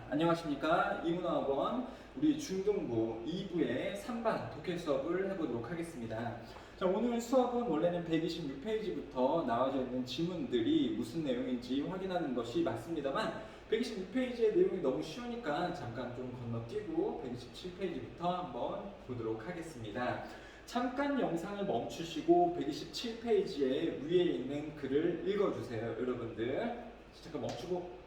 안녕하십니까. 이문화학원 우리 중등부 2부의 3반 독해 수업을 해보도록 하겠습니다. 자, 오늘 수업은 원래는 126페이지부터 나와져 있는 지문들이 무슨 내용인지 확인하는 것이 맞습니다만 126페이지의 내용이 너무 쉬우니까 잠깐 좀 건너뛰고 127페이지부터 한번 보도록 하겠습니다. 잠깐 영상을 멈추시고 127페이지의 위에 있는 글을 읽어주세요. 여러분들 잠깐 멈추고,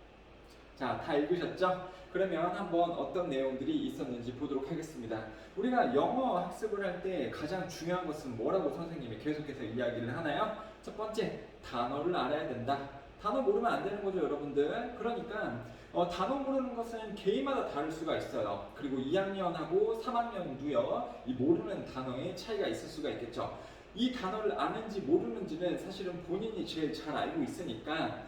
자, 다 읽으셨죠? 그러면 한번 어떤 내용들이 있었는지 보도록 하겠습니다. 우리가 영어 학습을 할 때 가장 중요한 것은 뭐라고 선생님이 계속해서 이야기를 하나요? 첫 번째, 단어를 알아야 된다. 단어 모르면 안 되는 거죠, 여러분들. 그러니까 단어 모르는 것은 개인마다 다를 수가 있어요. 그리고 2학년하고 3학년도요, 이 모르는 단어의 차이가 있을 수가 있겠죠. 이 단어를 아는지 모르는지는 사실은 본인이 제일 잘 알고 있으니까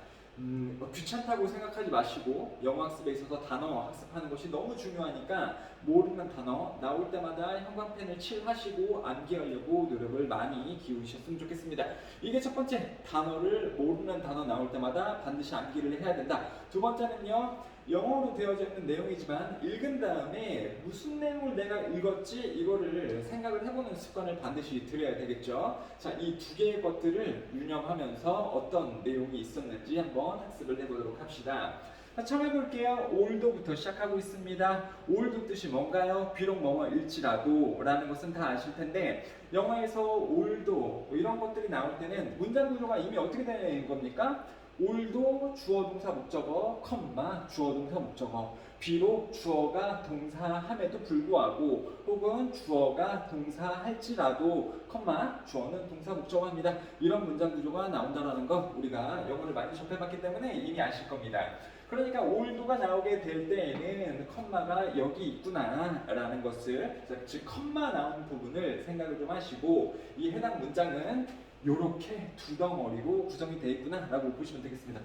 귀찮다고 생각하지 마시고 영어 학습에 있어서 단어 학습하는 것이 너무 중요하니까 모르는 단어 나올 때마다 형광펜을 칠하시고 암기하려고 노력을 많이 기울이셨으면 좋겠습니다. 이게 첫 번째, 단어를 모르는 단어 나올 때마다 반드시 암기를 해야 된다. 두 번째는요, 영어로 되어져 있는 내용이지만 읽은 다음에 무슨 내용을 내가 읽었지 이거를 생각을 해보는 습관을 반드시 들여야 되겠죠. 자, 이 두 개의 것들을 유념하면서 어떤 내용이 있었는지 한번 학습을 해보도록 합시다. 자, 처음 해볼게요. 올도부터 시작하고 있습니다. 올도 뜻이 뭔가요? 비록 뭐뭐일지라도 라는 것은 다 아실 텐데 영어에서 올도 이런 것들이 나올 때는 문장 구조가 이미 어떻게 되는 겁니까? 올도 주어 동사 목적어, 컴마 주어 동사 목적어. 비록 주어가 동사함에도 불구하고 혹은 주어가 동사할지라도 컴마 주어는 동사 목적어입니다. 이런 문장 구조가 나온다는 거 우리가 영어를 많이 접해봤기 때문에 이미 아실 겁니다. 그러니까 올도가 나오게 될 때에는 컴마가 여기 있구나 라는 것을, 즉 컴마 나온 부분을 생각을 좀 하시고 이 해당 문장은 요렇게 두 덩어리로 구성이 되어 있구나 라고 보시면 되겠습니다.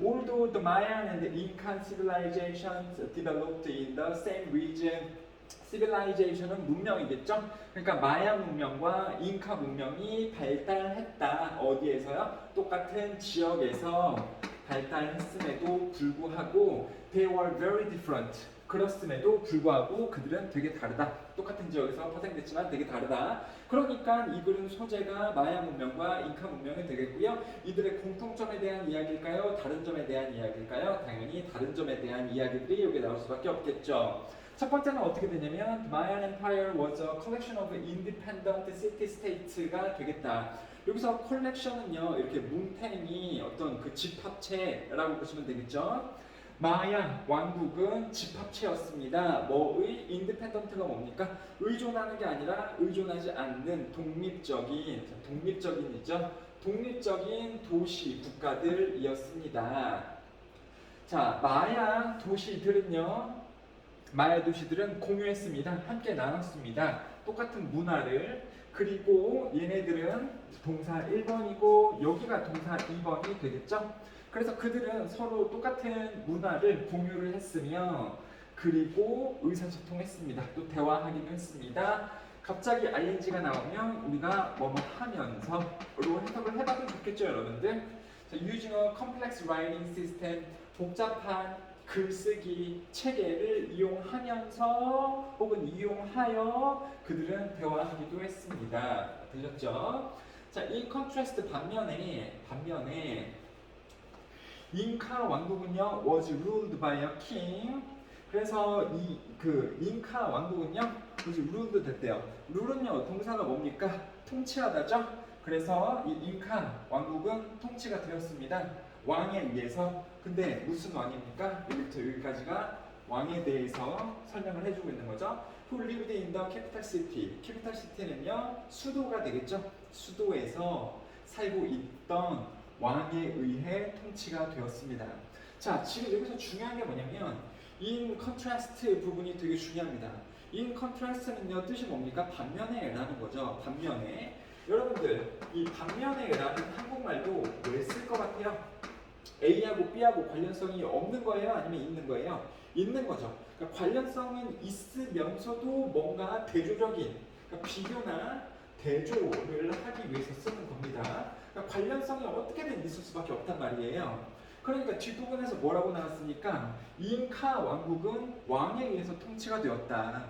Although the Mayan and the Incan civilizations developed in the same region, civilization은 문명이겠죠? 그러니까 마야 문명과 잉카 문명이 발달했다. 어디에서요? 똑같은 지역에서 발달했음에도 불구하고 they were very different. 그렇음에도 불구하고 그들은 되게 다르다. 똑같은 지역에서 파생됐지만 되게 다르다. 그러니까 이 글은 소재가 마야 문명과 잉카 문명이 되겠고요. 이들의 공통점에 대한 이야기일까요? 다른 점에 대한 이야기일까요? 당연히 다른 점에 대한 이야기들이 여기 나올 수밖에 없겠죠. 첫 번째는 어떻게 되냐면 Mayan Empire was a collection of independent city-states가 되겠다. 여기서 컬렉션은요, 이렇게 뭉탱이 어떤 그 집합체라고 보시면 되겠죠. 마야 왕국은 집합체였습니다. 뭐의 인디펜던트가 뭡니까? 의존하는 게 아니라 의존하지 않는 독립적인 도시 국가들이었습니다. 자, 마야 도시들은 공유했습니다. 함께 나눴습니다. 똑같은 문화를. 그리고 얘네들은 동사 1번이고 여기가 동사 2번이 되겠죠? 그래서 그들은 서로 똑같은 문화를 공유를 했으며 그리고 의사소통했습니다. 또 대화하기도 했습니다. 갑자기 ing가 나오면 우리가 뭐뭐 하면서로 해석을 해봐도 좋겠죠, 여러분들? 자, using a complex writing system, 복잡한 글쓰기 체계를 이용하면서 혹은 이용하여 그들은 대화하기도 했습니다. 되셨죠? 자, in contrast 반면에 잉카 왕국은요 was ruled by a king. 그래서 잉카 왕국은요 was ruled 됐대요. 룰은요 동사가 뭡니까? 통치하다죠. 그래서 이 잉카 왕국은 통치가 되었습니다. 왕에 의해서. 근데 무슨 왕입니까? 여기부터 여기까지가 왕에 대해서 설명을 해주고 있는 거죠. Who lived in the capital city. capital city는요 수도가 되겠죠. 수도에서 살고 있던 왕에 의해 통치가 되었습니다. 자, 지금 여기서 중요한 게 뭐냐면 in contrast 부분이 되게 중요합니다. in contrast는요 뜻이 뭡니까? 반면에 라는 거죠. 반면에. 여러분들 이 반면에 라는 한국말도 왜 쓸 것 같아요? A하고 B하고 관련성이 없는 거예요? 아니면 있는 거예요? 있는 거죠. 그러니까 관련성은 있으면서도 뭔가 대조적인, 그러니까 비교나 대조를 하기 위해서 쓰는 겁니다. 그러니까 관련성이 어떻게든 있을 수밖에 없단 말이에요. 그러니까 뒷부분에서 뭐라고 나왔으니까 잉카 왕국은 왕에 의해서 통치가 되었다.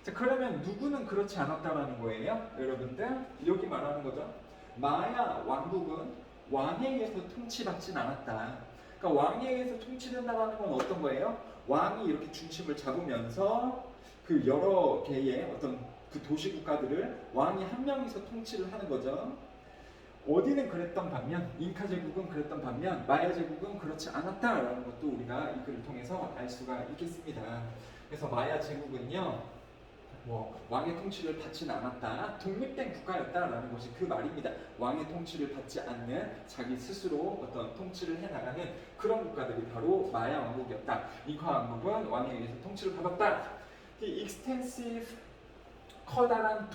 자, 그러면 누구는 그렇지 않았다라는 거예요? 여러분들 여기 말하는 거죠. 마야 왕국은 왕에 의해서 통치받진 않았다. 그러니까 왕에 의해서 통치된다는 건 어떤 거예요? 왕이 이렇게 중심을 잡으면서 그 여러 개의 어떤 그 도시 국가들을 왕이 한 명이서 통치를 하는 거죠. 어디는 그랬던 반면 잉카 제국은 그랬던 반면 마야 제국은 그렇지 않았다라는 것도 우리가 이 글을 통해서 알 수가 있겠습니다. 그래서 마야 제국은요, 왕의 통치를 받지는 않았다, 독립된 국가였다라는 것이 그 말입니다. 왕의 통치를 받지 않는 자기 스스로 어떤 통치를 해나가는 그런 국가들이 바로 마야 왕국이었다. 잉카 왕국은 왕에 의해서 통치를 받았다. 이 extensive 커다란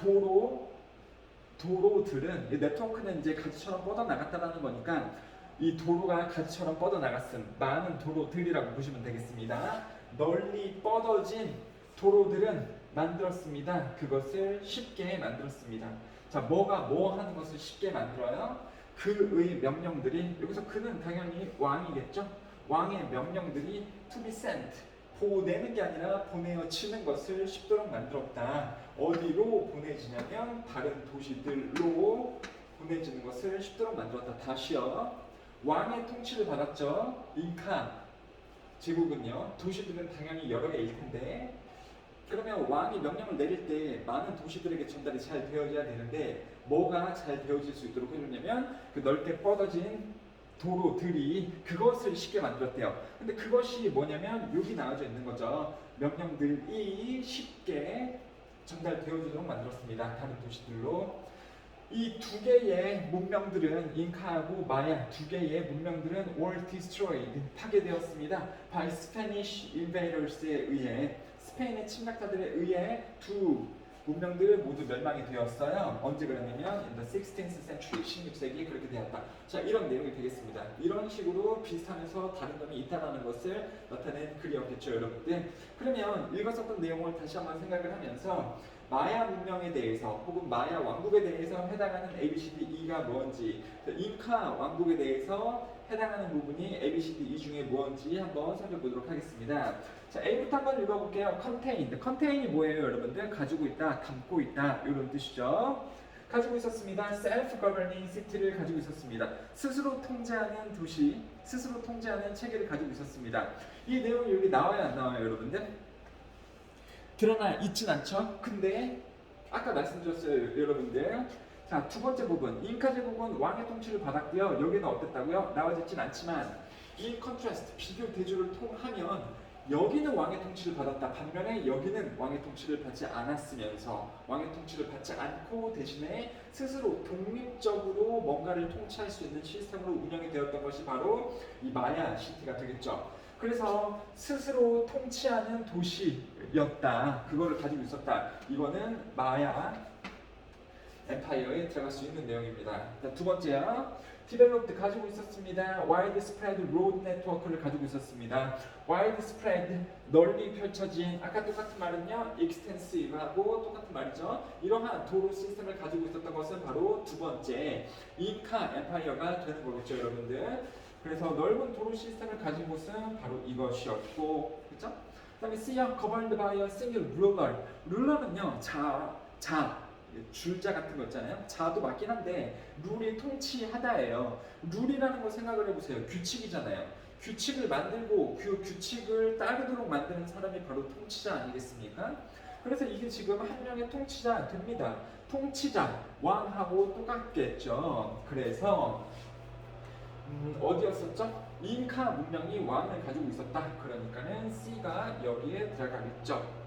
도로들은 이 네트워크는 이제 가지처럼 뻗어나갔다라는 거니까 이 도로가 가지처럼 뻗어나갔음, 많은 도로들이라고 보시면 되겠습니다. 널리 뻗어진 도로들은 만들었습니다. 그것을 쉽게 만들었습니다. 자, 뭐가 뭐 하는 것을 쉽게 만들어요? 그의 명령들이, 여기서 그는 당연히 왕이겠죠. 왕의 명령들이 to be sent, 보내는 게 아니라 보내어지는 것을 쉽도록 만들었다. 어디로 보내지냐면 다른 도시들로 보내지는 것을 쉽도록 만들었다. 다시요. 왕의 통치를 받았죠. 잉카 제국은요. 도시들은 당연히 여러 개일 텐데, 그러면 왕이 명령을 내릴 때 많은 도시들에게 전달이 잘 되어져야 되는데 뭐가 잘 되어질 수 있도록 해줬냐면 그 넓게 뻗어진 도로들이 그것을 쉽게 만들었대요. 근데 그것이 뭐냐면 여기 나와져 있는 거죠. 명령들이 쉽게 전달되어지도록 만들었습니다. 다른 도시들로. 이 두 개의 문명들은, 잉카하고 마야 두 개의 문명들은 were destroyed, 파괴되었습니다. by Spanish invaders에 의해, 스페인의 침략자들에 의해 두 문명들은 모두 멸망이 되었어요. 언제 그랬냐면 in the 16th century, 16세기에 그렇게 되었다. 자, 이런 내용이 되겠습니다. 이런 식으로 비슷하면서 다른 점이 있다는 것을 나타낸 글이었겠죠, 여러분들. 그러면 읽었었던 내용을 다시 한번 생각을 하면서 마야 문명에 대해서 혹은 마야 왕국에 대해서 해당하는 ABCDE가 뭔지, 잉카 왕국에 대해서 해당하는 부분이 ABCDE 중에 뭔지 한번 살펴보도록 하겠습니다. 자, A부터 한번 읽어볼게요. contain. contain이 뭐예요, 여러분들? 가지고 있다, 담고 있다, 이런 뜻이죠. 가지고 있었습니다. self-governing city를 가지고 있었습니다. 스스로 통제하는 도시, 스스로 통제하는 체계를 가지고 있었습니다. 이 내용이 여기 나와요, 안 나와요, 여러분들? 드러나 있진 않죠. 근데 아까 말씀드렸어요, 여러분들. 자, 두 번째 부분, 잉카 제국은 왕의 통치를 받았고요. 여기는 어땠다고요? 나와있진 않지만 in contrast, 비교 대조를 통하면 여기는 왕의 통치를 받았다. 반면에 여기는 왕의 통치를 받지 않았으면서, 왕의 통치를 받지 않고 대신에 스스로 독립적으로 뭔가를 통치할 수 있는 시스템으로 운영이 되었던 것이 바로 이 마야 시티가 되겠죠. 그래서 스스로 통치하는 도시였다. 그거를 가지고 있었다. 이거는 마야 엠파이어에 들어갈 수 있는 내용입니다. 자, 두 번째요. developed, 가지고 있었습니다. widespread road network를 가지고 있었습니다. widespread, 널리 펼쳐진, 아까 똑같은 말은요, extensive하고 똑같은 말이죠. 이러한 도로 시스템을 가지고 있었던 것은 바로 두 번째 잉카 엠파이어가 되는 거겠죠, 여러분들. 그래서 넓은 도로 시스템을 가진 곳은 바로 이것이었고, 그렇죠? 그다음에 C형 governed by a single ruler. 룰러는요, 줄자 같은 거 있잖아요. 자도 맞긴 한데 룰이 통치하다예요. 룰이라는 걸 생각을 해보세요. 규칙이잖아요. 규칙을 만들고 그 규칙을 따르도록 만드는 사람이 바로 통치자 아니겠습니까? 그래서 이게 지금 한 명의 통치자 됩니다. 통치자, 왕하고 똑같겠죠. 그래서 어디였었죠? 잉카 문명이 왕을 가지고 있었다. 그러니까는 C가 여기에 들어가겠죠.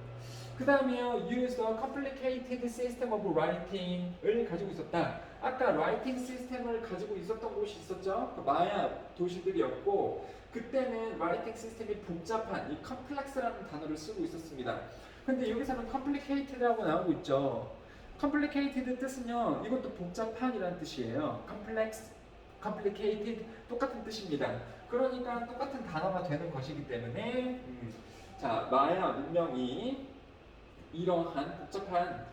그 다음에요, use a complicated system of writing을 가지고 있었다. 아까 writing 시스템을 가지고 있었던 곳이 있었죠. 그 마야 도시들이었고, 그때는 writing 시스템이 복잡한, 이 complex라는 단어를 쓰고 있었습니다. 근데 여기서는 complicated라고 나오고 있죠. complicated 뜻은요, 이것도 복잡한이라는 뜻이에요. complex, complicated 똑같은 뜻입니다. 그러니까 똑같은 단어가 되는 것이기 때문에 자, 마야 문명이 이러한 복잡한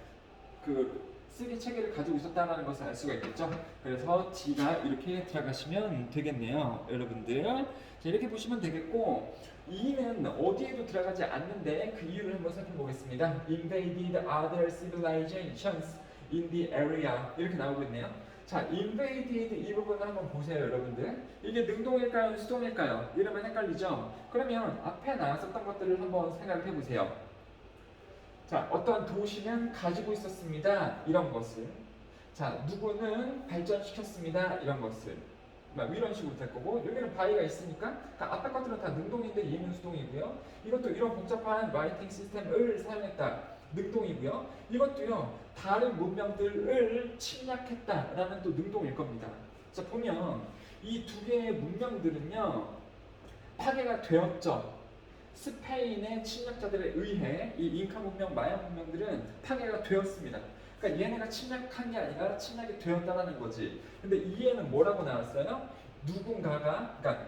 그 쓰기 체계를 가지고 있었다는 것을 알 수가 있겠죠. 그래서 D가 이렇게 들어가시면 되겠네요, 여러분들. 자, 이렇게 보시면 되겠고, E는 어디에도 들어가지 않는데 그 이유를 한번 살펴보겠습니다. Invaded other civilizations in the area 이렇게 나오고 있네요. 자, invaded 이 부분을 한번 보세요, 여러분들. 이게 능동일까요, 수동일까요? 이러면 헷갈리죠? 그러면 앞에 나왔었던 것들을 한번 생각해 보세요. 자, 어떠한 도시는 가지고 있었습니다. 이런 것을. 자, 누구는 발전시켰습니다. 이런 것을. 이런 식으로 될 거고, 여기는 바이가 있으니까 그러니까 앞에 것들은 다 능동인데 얘는 수동이고요. 이것도 이런 복잡한 라이팅 시스템을 사용했다. 능동이고요. 이것도요, 다른 문명들을 침략했다라는 또 능동일 겁니다. 자, 보면 이 두 개의 문명들은요, 파괴가 되었죠. 스페인의 침략자들에 의해 이 잉카 문명, 마야 문명들은 파괴가 되었습니다. 그러니까 얘네가 침략한 게 아니라 침략이 되었다는 거지. 근데 이에는 뭐라고 나왔어요? 누군가가, 그러니까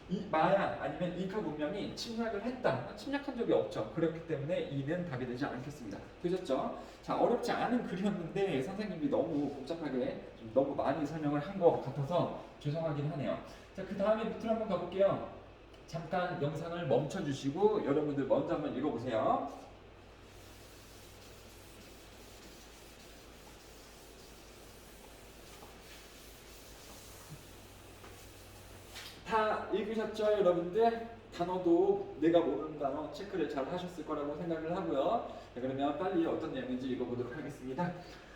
이 마야 아니면 잉카 문명이 침략을 했다. 침략한 적이 없죠. 그렇기 때문에 이는 답이 되지 않겠습니다. 되셨죠? 자, 어렵지 않은 글이었는데 선생님이 너무 복잡하게 좀 너무 많이 설명을 한 것 같아서 죄송하긴 하네요. 자, 그 다음에 밑으로 한번 가볼게요. 잠깐 영상을 멈춰주시고 여러분들 먼저 한번 읽어보세요. 다 읽으셨죠, 여러분들? 단어도 내가 모르는 단어 체크를 잘 하셨을 거라고 생각을 하고요. 자, 그러면 빨리 어떤 내용인지 읽어보도록 하겠습니다.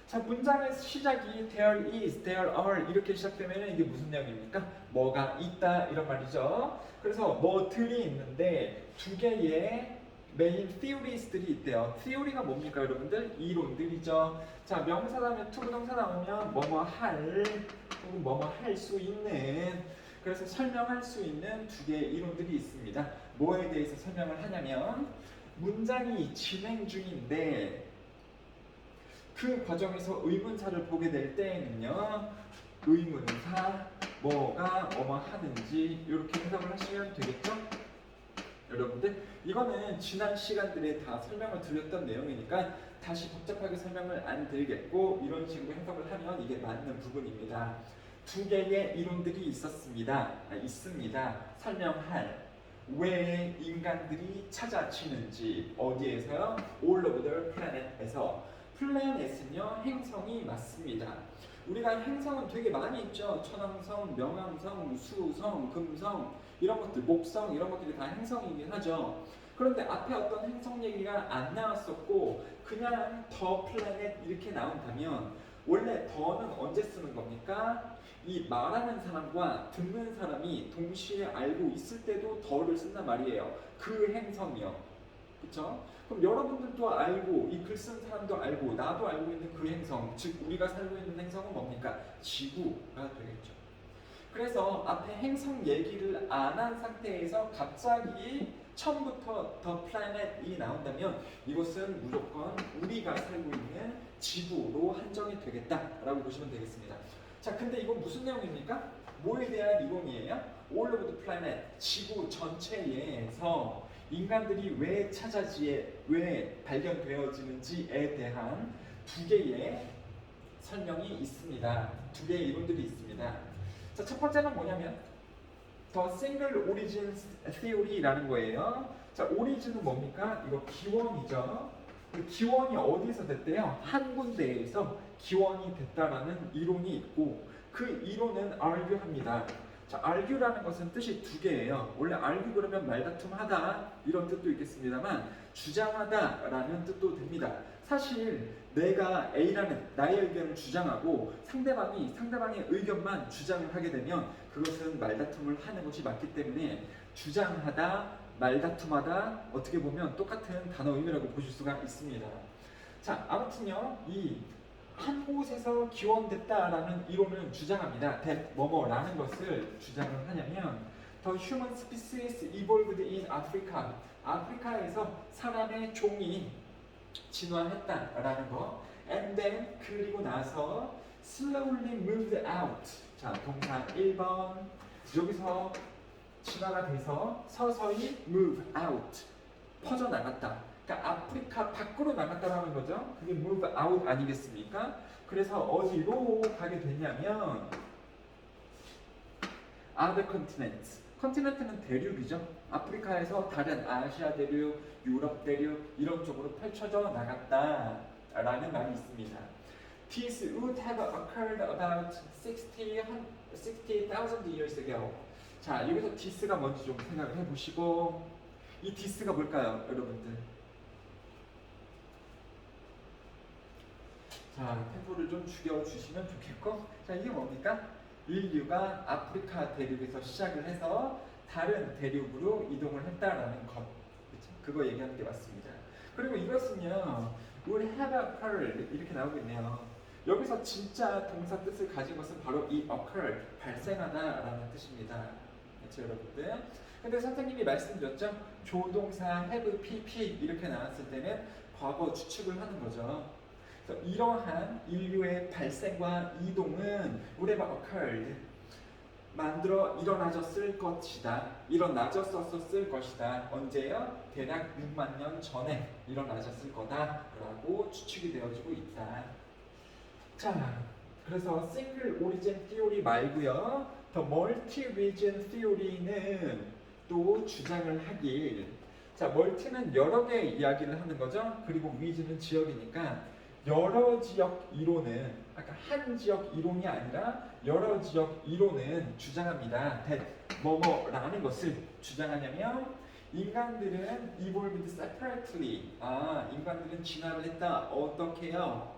자, 문장의 시작이 there is, there are 이렇게 시작되면 이게 무슨 내용입니까? 뭐가 있다 이런 말이죠. 그래서 뭐들이 있는데 두 개의 메인 theories들이 있대요. theory가 뭡니까, 여러분들? 이론들이죠. 자, 명사 다음에 to 부동사 나오면 뭐뭐 할 혹은 뭐뭐 할 수 있는, 그래서 설명할 수 있는 두 개의 이론들이 있습니다. 뭐에 대해서 설명을 하냐면 문장이 진행 중인데 그 과정에서 의문사를 보게 될 때에는요, 의문사 뭐가 뭐뭐 하는지 이렇게 해석을 하시면 되겠죠? 여러분들, 이거는 지난 시간들에 다 설명을 드렸던 내용이니까 다시 복잡하게 설명을 안 드리겠고 이런 식으로 해석을 하면 이게 맞는 부분입니다. 두 개의 이론들이 있습니다. 설명할 왜 인간들이 찾아지는지. 어디에서요? All over the planet에서. 플래닛은요, 행성이 맞습니다. 우리가 행성은 되게 많이 있죠. 천왕성, 명왕성, 수성, 금성 이런 것들, 목성 이런 것들이 다 행성이긴 하죠. 그런데 앞에 어떤 행성 얘기가 안 나왔었고 그냥 더 플래닛 이렇게 나온다면 원래 더는 언제 쓰는 겁니까? 이 말하는 사람과 듣는 사람이 동시에 알고 있을 때도 더를 쓴단 말이에요. 그 행성이요. 그쵸? 그럼 여러분들도 알고 이 글 쓴 사람도 알고 나도 알고 있는 그 행성, 즉 우리가 살고 있는 행성은 뭡니까? 지구가 되겠죠. 그래서 앞에 행성 얘기를 안 한 상태에서 갑자기 처음부터 The Planet이 나온다면 이것은 무조건 우리가 살고 있는 지구로 한정이 되겠다라고 보시면 되겠습니다. 자, 근데 이건 무슨 내용입니까? 뭐에 대한 이론이에요? All over the planet, 지구 전체에서 인간들이 왜 발견되어지는지에 대한 두 개의 설명이 있습니다. 두 개의 이론들이 있습니다. 자, 첫 번째는 뭐냐면 The Single Origin Theory라는 거예요. 자, 오리진은 뭡니까? 이거 기원이죠. 그 기원이 어디서 됐대요? 한 군데에서 기원이 됐다라는 이론이 있고 그 이론은 argue합니다. 자, argue라는 것은 뜻이 두 개예요. 원래 argue 그러면 말다툼하다 이런 뜻도 있겠습니다만 주장하다라는 뜻도 됩니다. 사실 내가 A라는 나의 의견을 주장하고 상대방의 의견만 주장을 하게 되면 그것은 말다툼을 하는 것이 맞기 때문에 주장하다, 말다툼하다 어떻게 보면 똑같은 단어 의미라고 보실 수가 있습니다. 자, 아무튼요, 이 한 곳에서 기원됐다라는 이론을 주장합니다. 뭐뭐라는 것을 주장을 하냐면 The human species evolved in Africa. 아프리카에서 사람의 종이 진화했다라는 거. And then 그리고 나서 slowly moved out. 자, 동사 1번. 여기서 진화가 돼서 서서히 move out. 퍼져나갔다. 그러니까 아프리카 밖으로 나갔다라는 거죠. 그게 move out 아니겠습니까? 그래서 어디로 가게 되냐면 other continents. 컨티넨트는 대륙이죠. 아프리카에서 다른 아시아 대륙, 유럽 대륙 이런 쪽으로 펼쳐져 나갔다라는 말이 있습니다. This would have occurred about 60,000 years ago. 자, 여기서 this가 뭔지 좀 생각을 해보시고 이 this가 뭘까요, 여러분들? 자, 템포를 좀 죽여주시면 좋겠고, 자, 이게 뭡니까? 인류가 아프리카 대륙에서 시작을 해서 다른 대륙으로 이동을 했다라는 것, 그쵸? 그거 얘기하는 게 맞습니다. 그리고 이것은요, would have occurred 이렇게 나오고 있네요. 여기서 진짜 동사 뜻을 가진 것은 바로 이 occur, 발생하다라는 뜻입니다. 그렇죠, 여러분들? 근데 선생님이 말씀드렸죠? 조동사 have, pp 이렇게 나왔을 때는 과거 추측을 하는 거죠. 그래서 이러한 인류의 발생과 이동은 whatever occurred 만들어 일어나졌을 것이다. 일어나졌었을 것이다. 언제요? 대략 6만 년 전에 일어나졌을 거다라고 추측이 되어지고 있다. 자, 그래서 single origin theory 말고요. 더 multi region theory는 또 주장을 하길. 자, 멀티는 여러 개의 이야기를 하는 거죠. 그리고 region은 지역이니까 여러 지역 이론은 아까 한 지역 이론이 아니라 여러 지역 이론은 주장합니다. that 뭐뭐라는 것을 주장하냐면 인간들은 evolved separately. 인간들은 진화를 했다. 어떻게요?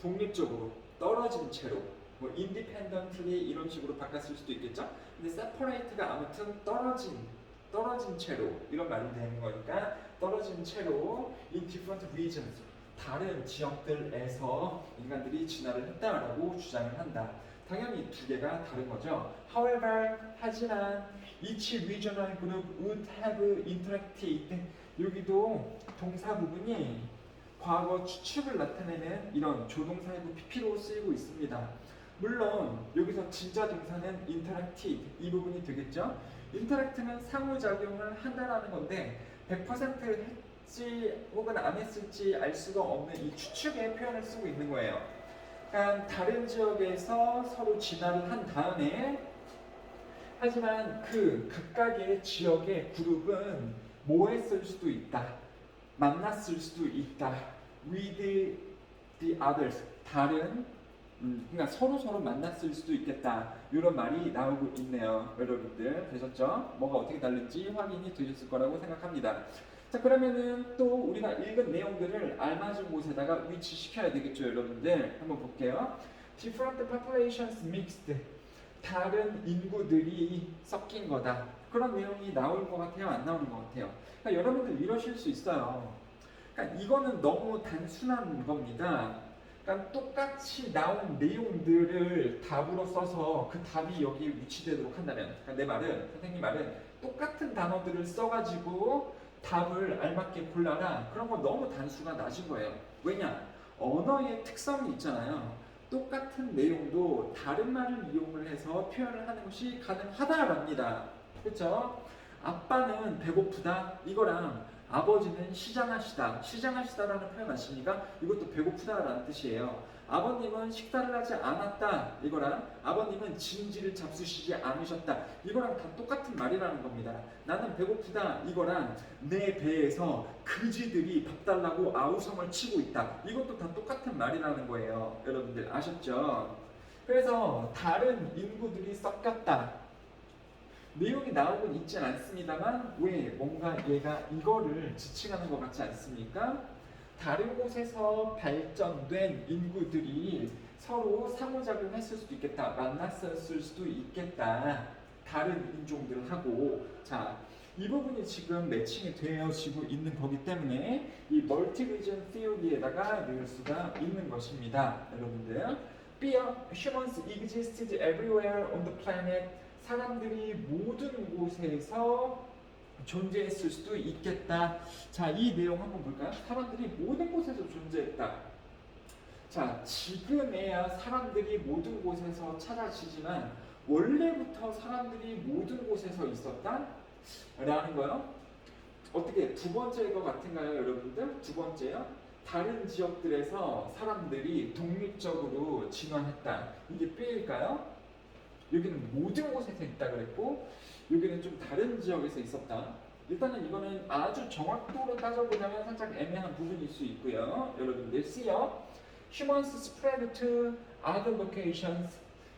독립적으로 떨어진 채로 뭐 independently 이런 식으로 바꿨을 수도 있겠죠. 근데 separate가 아무튼 떨어진 채로 이런 말이 되는 거니까 떨어진 채로 in different regions 다른 지역들에서 인간들이 진화를 했다라고 주장을 한다. 당연히 두 개가 다른 거죠. However, 하지만 each regional group would have interacted. 여기도 동사 부분이 과거 추측을 나타내는 이런 조동사 have pp로 쓰이고 있습니다. 물론 여기서 진짜 동사는 interacted 이 부분이 되겠죠. interact는 상호작용을 한다라는 건데 100% 했지 혹은 안 했을지 알 수가 없는 이 추측의 표현을 쓰고 있는 거예요. 그러니까 다른 지역에서 서로 진화를 한 다음에 하지만 그 각각의 지역의 그룹은 뭐 했을 수도 있다. 만났을 수도 있다. with the others. 다른 그러니까 서로 만났을 수도 있겠다. 이런 말이 나오고 있네요. 여러분들 되셨죠? 뭐가 어떻게 다른지 확인이 되셨을 거라고 생각합니다. 자, 그러면은 또 우리가 읽은 내용들을 알맞은 곳에다가 위치시켜야 되겠죠, 여러분들. 한번 볼게요. Different populations mixed. 다른 인구들이 섞인 거다. 그런 내용이 나올 것 같아요? 안 나오는 것 같아요? 그러니까 여러분들 이러실 수 있어요. 그러니까 이거는 너무 단순한 겁니다. 그러니까 똑같이 나온 내용들을 답으로 써서 그 답이 여기에 위치되도록 한다면, 그러니까 내 말은, 선생님 말은 똑같은 단어들을 써가지고 답을 알맞게 골라라. 그런 거 너무 단수가 낮은 거예요. 왜냐? 언어의 특성이 있잖아요. 똑같은 내용도 다른 말을 이용을 해서 표현을 하는 것이 가능하다랍니다. 그렇죠? 아빠는 배고프다 이거랑 아버지는 시장하시다. 시장하시다라는 표현 아십니까? 이것도 배고프다라는 뜻이에요. 아버님은 식사를 하지 않았다. 이거랑 아버님은 진지를 잡수시지 않으셨다. 이거랑 다 똑같은 말이라는 겁니다. 나는 배고프다. 이거랑 내 배에서 그지들이 밥 달라고 아우성을 치고 있다. 이것도 다 똑같은 말이라는 거예요. 여러분들 아셨죠? 그래서 다른 인구들이 섞였다. 내용이 나오곤 있진 않습니다만 왜 뭔가 얘가 이거를 지칭하는 것 같지 않습니까? 다른 곳에서 발전된 인구들이 서로 상호작용했을 수도 있겠다. 만났을 수도 있겠다. 다른 인종들하고. 자, 이 부분이 지금 매칭이 되어지고 있는 거기 때문에 이 멀티리전 theory에다가 넣을 수가 있는 것입니다. 여러분들. Humans existed everywhere on the planet. 사람들이 모든 곳에서 존재했을 수도 있겠다. 자, 이 내용 한번 볼까요? 사람들이 모든 곳에서 존재했다. 자, 지금에야 사람들이 모든 곳에서 찾아지지만 원래부터 사람들이 모든 곳에서 있었다? 라는 거요. 어떻게 두 번째일 것 같은가요, 여러분들? 두 번째요? 다른 지역들에서 사람들이 독립적으로 진화했다. 이게 B일까요? 여기는 모든 곳에서 있다 그랬고 여기는 좀 다른 지역에서 있었다. 일단은 이거는 아주 정확도로 따져보자면 살짝 애매한 부분일 수 있고요. 여러분들 C요. Humans spread to other locations.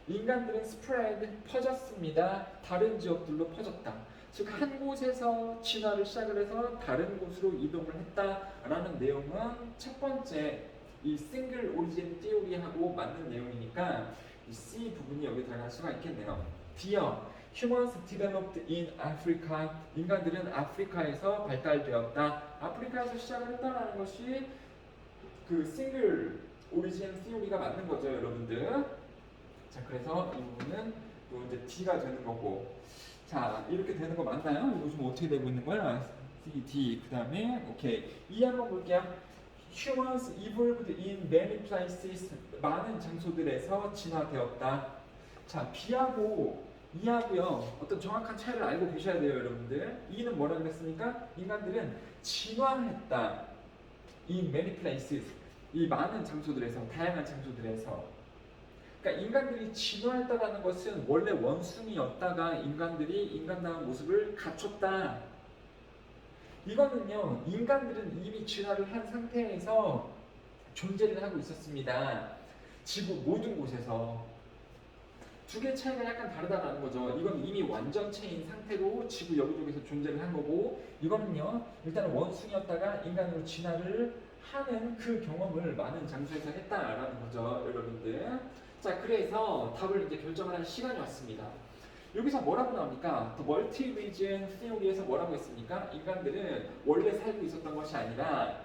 인간들은 spread, 퍼졌습니다. 다른 지역들로 퍼졌다. 즉 한 곳에서 진화를 시작을 해서 다른 곳으로 이동을 했다라는 내용은 첫 번째 이 싱글 오리진 티오리하고 맞는 내용이니까 이 C 부분이 여기 들어갈 수가 있겠네요. D요. Humans developed in Africa. 인간들은 아프리카에서 발달되었다. 아프리카에서 시작을 했다는 것이 그 싱글 오리진 티오리가 맞는 거죠, 여러분들. 자, 그래서 이 부분은 또 이제 D가 되는 거고. 자, 이렇게 되는 거 맞나요? 이거 좀 어떻게 되고 있는 거야? C, D, 그 다음에 오케이. E 한번 볼게요. Humans evolved in many places. 많은 장소들에서 진화되었다. 자, B하고 E하고요. 어떤 정확한 차이를 알고 계셔야 돼요, 여러분들. E는 뭐라 그랬습니까? 인간들은 진화했다. In many places. 이 많은 장소들에서, 다양한 장소들에서. 그러니까 인간들이 진화했다라는 것은 원래 원숭이였다가 인간들이 인간다운 모습을 갖췄다. 이거는요, 인간들은 이미 진화를 한 상태에서 존재를 하고 있었습니다. 지구 모든 곳에서. 두 개의 차이가 약간 다르다는 거죠. 이건 이미 완전체인 상태로 지구 여기저기서 존재를 한 거고, 이거는요, 일단은 원숭이였다가 인간으로 진화를 하는 그 경험을 많은 장소에서 했다라는 거죠, 여러분들. 자, 그래서 답을 이제 결정을 할 시간이 왔습니다. 여기서 뭐라고 나옵니까? The multi-region theory에서 뭐라고 했습니까? 인간들은 원래 살고 있었던 것이 아니라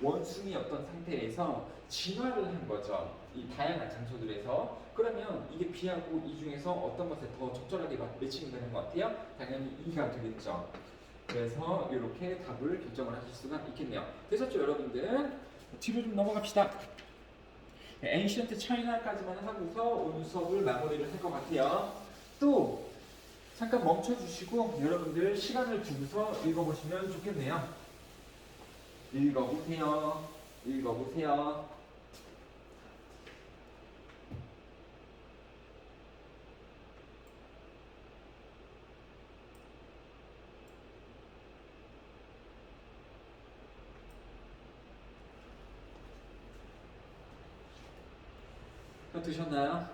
원숭이였던 상태에서 진화를 한 거죠. 이 다양한 장소들에서. 그러면 이게 B하고 E 중에서 어떤 것에 더 적절하게 매칭이 되는 것 같아요? 당연히 E가 되겠죠. 그래서 이렇게 답을 결정을 하실 수가 있겠네요. 되셨죠, 여러분들? 뒤로 좀 넘어갑시다. Ancient China까지만 하고서 오늘 수업을 마무리를 할 것 같아요. 또 잠깐 멈춰주시고 여러분들 시간을 두고서 읽어보시면 좋겠네요. 읽어보세요. 읽어보세요. 드셨나요?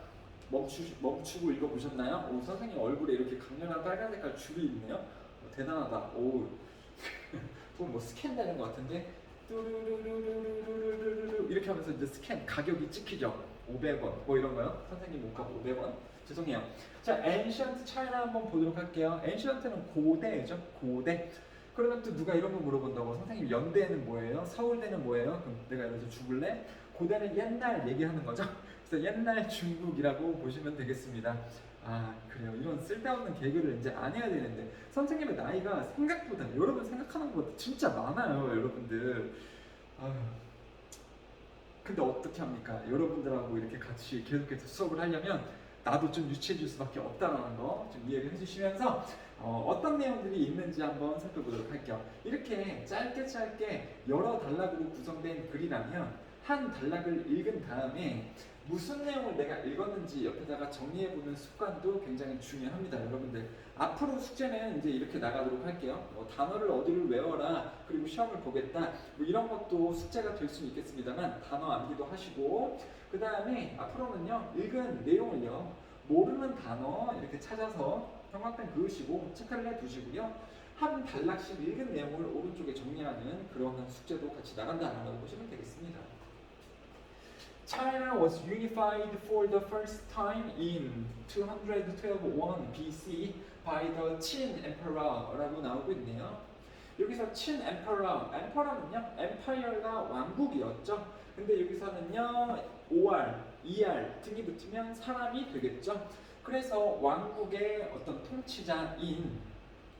멈추고 읽어보셨나요? 오, 선생님 얼굴에 이렇게 강렬한 빨간 색깔 줄이 있네요. 대단하다. 오, 그건 뭐 스캔되는 것 같은데 뚜루루루루루루루루루 이렇게 하면서 이제 스캔 가격이 찍히죠. 500원 뭐 이런 거요. 선생님 몸값 500원. 죄송해요. 자, Ancient China 한번 보도록 할게요. Ancient는 고대죠. 고대. 그러면 또 누가 이런 거 물어본다고. 선생님 연대는 뭐예요? 서울대는 뭐예요? 그럼 내가 여기서 죽을래? 고대는 옛날 얘기하는 거죠. 그래서 옛날 중국이라고 보시면 되겠습니다. 아, 그래요. 이런 쓸데없는 개그를 이제 안 해야 되는데 선생님의 나이가 생각보다 여러분 생각하는 것보다 진짜 많아요, 여러분들. 아유, 근데 어떻게 합니까? 여러분들하고 이렇게 같이 계속해서 수업을 하려면 나도 좀 유치해질 수밖에 없다는 거 좀 이해를 해주시면서 어떤 내용들이 있는지 한번 살펴보도록 할게요. 이렇게 짧게 여러 단락으로 구성된 글이라면 한 단락을 읽은 다음에 무슨 내용을 내가 읽었는지 옆에다가 정리해보는 습관도 굉장히 중요합니다, 여러분들. 앞으로 숙제는 이제 이렇게 나가도록 할게요. 단어를 어디를 외워라, 그리고 시험을 보겠다, 뭐 이런 것도 숙제가 될 수는 있겠습니다만 단어 암기도 하시고, 그 다음에 앞으로는요, 읽은 내용을요, 모르는 단어 이렇게 찾아서 형광펜 그으시고 체크를 해두시고요. 한 단락씩 읽은 내용을 오른쪽에 정리하는 그런 숙제도 같이 나간다라고 보시면 되겠습니다. China was unified for the first time in 212 BC by the Qin Emperor라고 나오고 있네요. 여기서 Qin Emperor, Emperor는요, Empire가 왕국이었죠. 근데 여기서는요, OR, ER 등이 붙으면 사람이 되겠죠. 그래서 왕국의 어떤 통치자인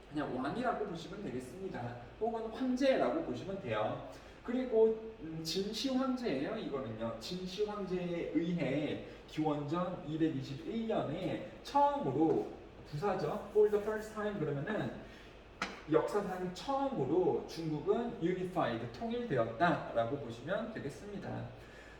그냥 왕이라고 보시면 되겠습니다. 혹은 황제라고 보시면 돼요. 그리고 진시 황제예요. 이거는요. 진시 황제에 의해 기원전 221년에 처음으로 부사죠. For the first time 그러면은 역사상 처음으로 중국은 unified, 통일되었다라고 보시면 되겠습니다.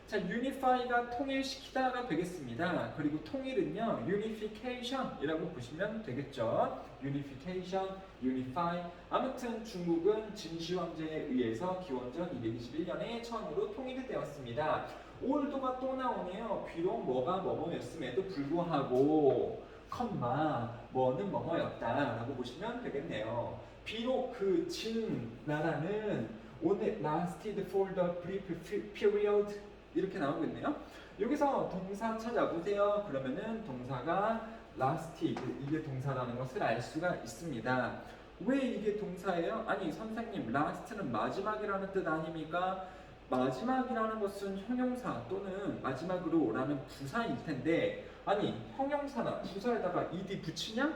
자, unify가 통일시키다가 되겠습니다. 그리고 통일은요, unification이라고 보시면 되겠죠. unification, unify. 아무튼 중국은 진시 황제에 의해서 기원전 221년에 처음으로 통일이 되었습니다. 올드가 또 나오네요. 비록 뭐가 뭐뭐였음에도 불구하고 뭐는 뭐뭐였다라고 보시면 되겠네요. 비록 그 진 나라는 only lasted for the brief period 이렇게 나오겠네요. 여기서 동사 찾아보세요. 그러면은 동사가 lasted 이게 동사라는 것을 알 수가 있습니다. 왜 이게 동사예요? 아니 선생님 last는 마지막이라는 뜻 아닙니까? 마지막이라는 것은 형용사 또는 마지막으로 라는 부사일 텐데 아니 형용사나 부사에다가 ed 붙이냐?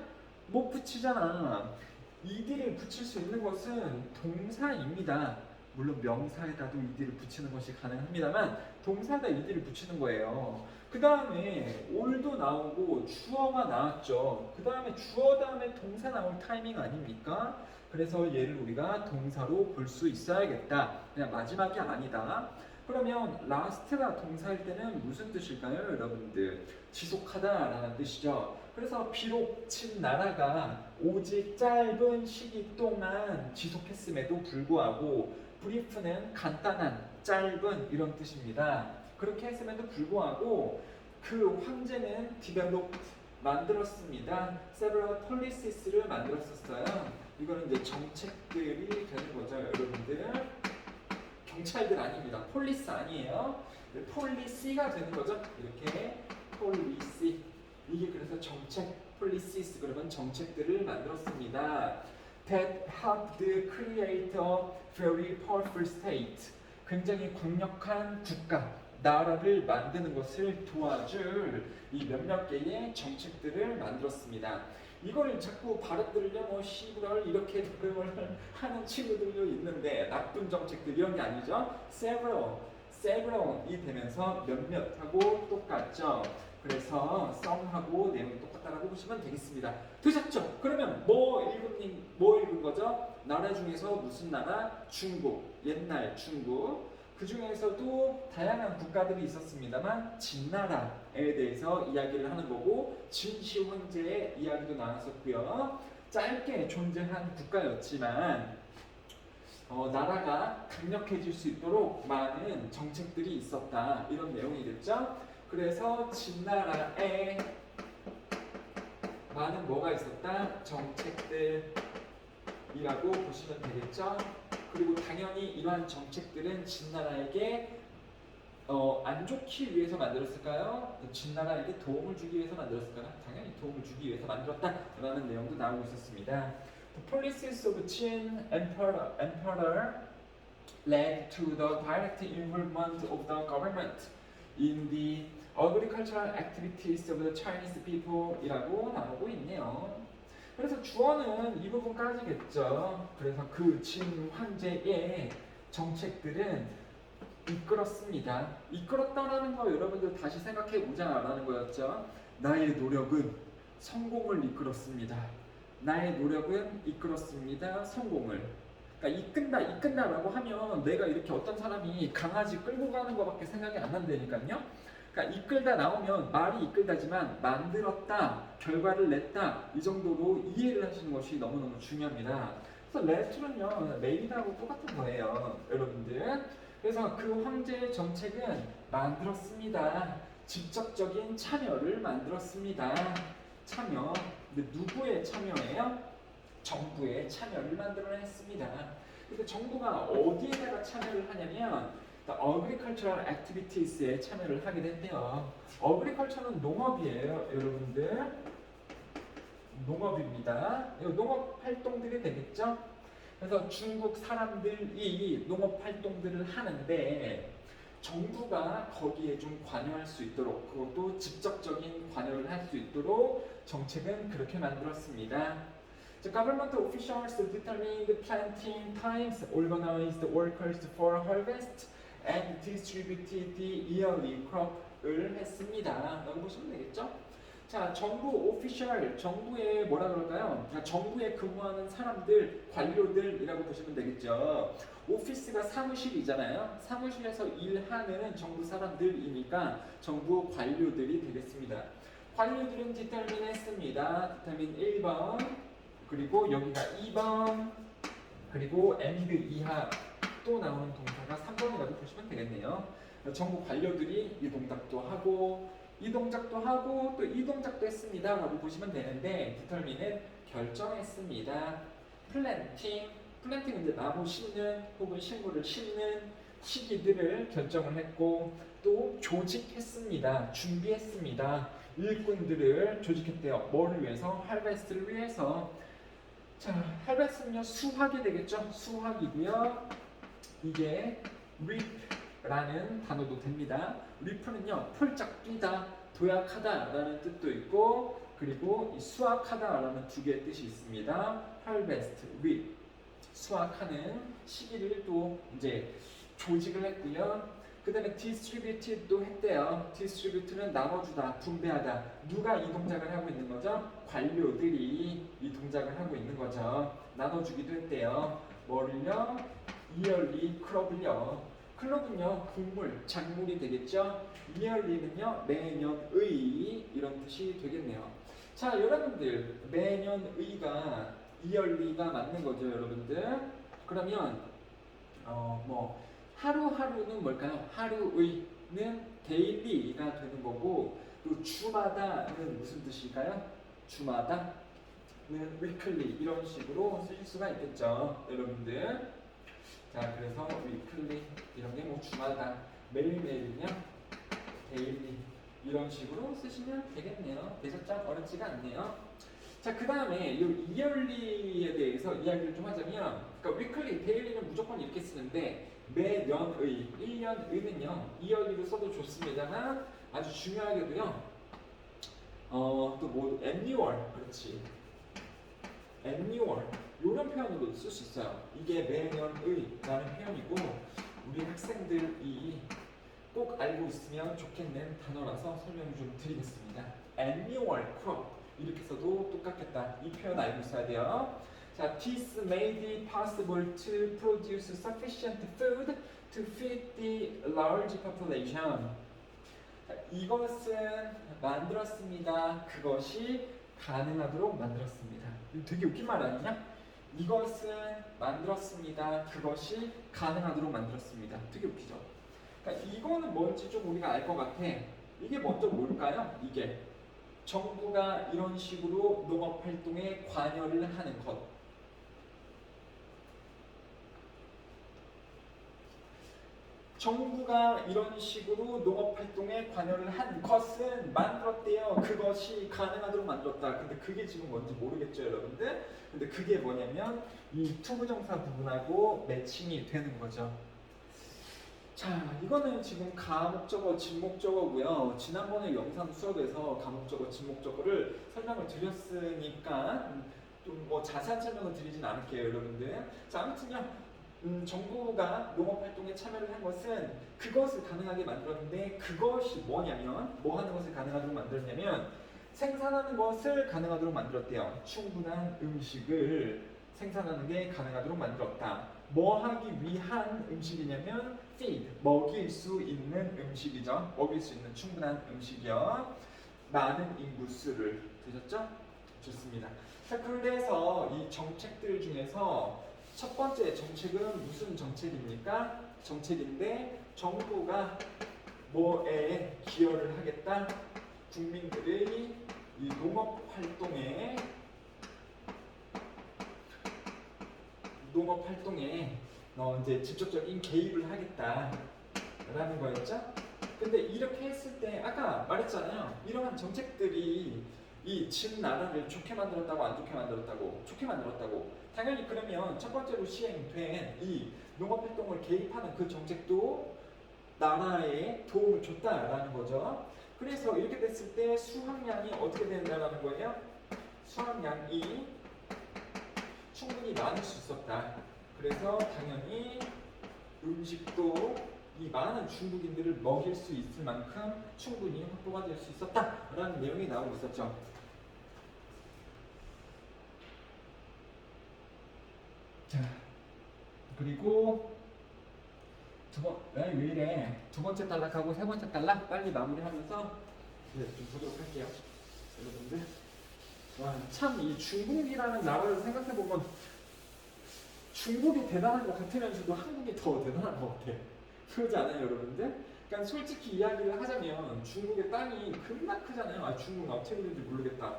못 붙이잖아. ed를 붙일 수 있는 것은 동사입니다. 물론 명사에다도 ed를 붙이는 것이 가능합니다만 동사에다 ed를 붙이는 거예요. 그 다음에 올도 나오고 주어가 나왔죠. 그 다음에 주어 다음에 동사 나올 타이밍 아닙니까? 그래서 얘를 우리가 동사로 볼 수 있어야겠다. 그냥 마지막이 아니다. 그러면 last가 동사일 때는 무슨 뜻일까요, 여러분들? 지속하다라는 뜻이죠. 그래서 비록 친 나라가 오직 짧은 시기 동안 지속했음에도 불구하고 brief는 간단한, 짧은 이런 뜻입니다. 그렇게 했음에도 불구하고 그 황제는 developed, 만들었습니다. several polices를 만들었었어요. 이거는 이제 정책들이 되는 거죠, 여러분들. 경찰들 아닙니다. 폴리스 아니에요. 폴리시가 되는 거죠. 이렇게 폴리시. 이게 그래서 정책, policies 그러면 정책들을 만들었습니다. That helped create a very powerful state. 굉장히 강력한 국가, 나라를 만드는 것을 도와줄 이 몇몇 개의 정책들을 만들었습니다. 이걸 자꾸 발음들을요, 뭐 시부럴 이렇게 발음을 하는 친구들도 있는데 나쁜 정책들 이런 게 아니죠. several이 되면서 몇몇하고 똑같죠. 그래서 some하고 내용이 똑같다라고 보시면 되겠습니다. 되셨죠? 그러면 뭐 읽은 거죠? 나라 중에서 무슨 나라? 중국, 옛날 중국. 그 중에서도 다양한 국가들이 있었습니다만 진나라에 대해서 이야기를 하는 거고 진시 황제의 이야기도 나왔었고요. 짧게 존재한 국가였지만 나라가 강력해질 수 있도록 많은 정책들이 있었다. 이런 내용이겠죠. 그래서 진나라에 많은 뭐가 있었다? 정책들이라고 보시면 되겠죠. 그리고 당연히 이러한 정책들은 진나라에게 안 좋기 위해서 만들었을까요? 진나라에게 도움을 주기 위해서 만들었을까요? 당연히 도움을 주기 위해서 만들었다라는 내용도 나오고 있었습니다. The policies of Qin Emperor led to the direct involvement of the government in the agricultural activities of the Chinese people 이라고 나오고 있네요. 그래서 주어는 이 부분까지겠죠. 그래서 그 진 황제의 정책들은 이끌었습니다. 이끌었다라는 거 여러분들 다시 생각해 보자라는 거였죠. 나의 노력은 성공을 이끌었습니다. 나의 노력은 이끌었습니다. 성공을. 그러니까 이끈다라고 하면 내가 이렇게 어떤 사람이 강아지 끌고 가는 것밖에 생각이 안 난다니까요. 그러니까 이끌다 나오면 말이 이끌다지만 만들었다, 결과를 냈다 이 정도로 이해를 하시는 것이 너무너무 중요합니다. 그래서 레스토는요 메이드하고 똑같은 거예요, 여러분들. 그래서 그 황제의 정책은 만들었습니다. 직접적인 참여를 만들었습니다. 참여. 근데 누구의 참여예요? 정부의 참여를 만들어냈습니다. 근데 정부가 어디에다가 참여를 하냐면 agricultural activities에 참여를 하게 됐대요. agriculture는 농업이에요, 여러분들. 농업입니다. 농업 활동들이 되겠죠? 그래서 중국 사람들이 농업 활동들을 하는데 정부가 거기에 좀 관여할 수 있도록 그것도 직접적인 관여를 할 수 있도록 정책은 그렇게 만들었습니다. The government officials determined planting times, organized workers for harvest, and distributed the yearly crop을 했습니다. 라고 보시면 되겠죠? 자, 정부 오피셜, 정부의 뭐라 그럴까요? 정부에 근무하는 사람들, 관료들이라고 보시면 되겠죠. 오피스가 사무실이잖아요. 사무실에서 일하는 정부 사람들이니까 정부 관료들이 되겠습니다. 관료들은 디터민 했습니다. 디터민 1번, 그리고 여기가 2번, 그리고 and 이하 또 나오는 동사가 3번이라고 보시면 되겠네요. 정부 관료들이 이 동작도 하고 이 동작도 하고 또 이 동작도 했습니다 라고 보시면 되는데 디터민은 결정했습니다. 플랜팅은 이제 나무 심는 혹은 식물을 심는 시기들을 결정을 했고 또 조직했습니다. 준비했습니다. 일꾼들을 조직했대요. 뭐를 위해서? 할베스트를 위해서. 자, 할베스트는요 수확이 되겠죠. 수확이고요. 이게 reap라는 단어도 됩니다. reap는요 폴짝 뛰다, 도약하다라는 뜻도 있고 그리고 이 수확하다라는 두 개의 뜻이 있습니다. harvest, reap 수확하는 시기를 또 이제 조직을 했고요. 그 다음에 distributed도 했대요. distribute는 나눠주다, 분배하다. 누가 이 동작을 하고 있는 거죠? 관료들이 이 동작을 하고 있는 거죠. 나눠주기도 했대요. 뭐를요? yearly crop을요. 클럽은요 곡물, 작물이 되겠죠. yearly는요 매년의 이런 뜻이 되겠네요. 자, 여러분들 매년의가 yearly가 맞는 거죠, 여러분들. 그러면 뭐 하루하루는 뭘까요? 하루의는 daily가 되는 거고 또 주마다는 무슨 뜻일까요? 주마다는 weekly 이런 식으로 쓰실 수가 있겠죠, 여러분들. 자, 그래서 weekly 이런 게 뭐 주마다, 매일매일은요 daily 이런 식으로 쓰시면 되겠네요. 되셨죠? 어렵지가 않네요. 자, 그 다음에 이 yearly에 대해서 이야기를 좀 하자면, 그러니까 weekly, daily는 무조건 이렇게 쓰는데 매년의, 1년의는요 yearly로 써도 좋습니다만 아주 중요하게도요 또 뭐 annual, 그렇지, annual 이런 표현으로 쓸 수 있어요. 이게 매년의라는 표현이고 우리 학생들이 꼭 알고 있으면 좋겠는 단어라서 설명을 좀 드리겠습니다. annual crop 이렇게 써도 똑같겠다. 이 표현 알고 있어야 돼요. 자, this made it possible to produce sufficient food to feed the large population. 자, 이것은 만들었습니다. 그것이 가능하도록 만들었습니다. 이거 되게 웃긴 말 아니냐? 이것은 만들었습니다. 그것이 가능하도록 만들었습니다. 되게 웃기죠? 그러니까 이거는 뭔지 좀 우리가 알 것 같아. 이게 먼저 뭘까요? 이게 정부가 이런 식으로 농업 활동에 관여를 하는 것. 정부가 이런 식으로 농업 활동에 관여를 한 것은 만들었대요. 그것이 가능하도록 만들었다. 근데 그게 지금 뭔지 모르겠죠, 여러분들? 근데 그게 뭐냐면 이 투부정사 부분하고 매칭이 되는 거죠. 자, 이거는 지금 가목적어, 진목적어고요. 지난번에 영상 수업에서 가목적어, 진목적어를 설명을 드렸으니까 좀 뭐 자세한 설명을 드리진 않을게요, 여러분들. 자, 아무튼요. 정부가 농업활동에 참여를 한 것은 그것을 가능하게 만들었는데 그것이 뭐냐면 뭐 하는 것을 가능하도록 만들었냐면 생산하는 것을 가능하도록 만들었대요. 충분한 음식을 생산하는 게 가능하도록 만들었다. 뭐 하기 위한 음식이냐면 feed, 먹일 수 있는 음식이죠. 먹일 수 있는 충분한 음식이요. 많은 인구수를 되셨죠? 좋습니다. 자, 그래서 이 정책들 중에서 첫 번째 정책은 무슨 정책입니까? 정책인데 정부가 뭐에 기여를 하겠다? 국민들의 이 농업 활동에 이제 직접적인 개입을 하겠다라는 거였죠. 근데 이렇게 했을 때 아까 말했잖아요. 이러한 정책들이 이 진 나라를 좋게 만들었다고 안 좋게 만들었다고? 좋게 만들었다고. 당연히 그러면 첫 번째로 시행된 이 농업활동을 개입하는 그 정책도 나라에 도움을 줬다라는 거죠. 그래서 이렇게 됐을 때 수확량이 어떻게 된다라는 거예요? 수확량이 충분히 많을 수 있었다. 그래서 당연히 음식도 이 많은 중국인들을 먹일 수 있을 만큼 충분히 확보가 될 수 있었다라는 내용이 나오고 있었죠. 자, 그리고 왜 이래? 두 번째 단락하고 세 번째 단락 빨리 마무리하면서 좀 보도록 할게요. 여러분들. 와, 참 이 중국이라는 나라를 생각해 보면 중국이 대단한 것 같으면서도 한국이 더 대단한 것 같아. 그러지 않아요, 여러분들? 그러니까 솔직히 이야기를 하자면 중국의 땅이 금방 크잖아요. 아, 중국 어떻게 되는지 모르겠다.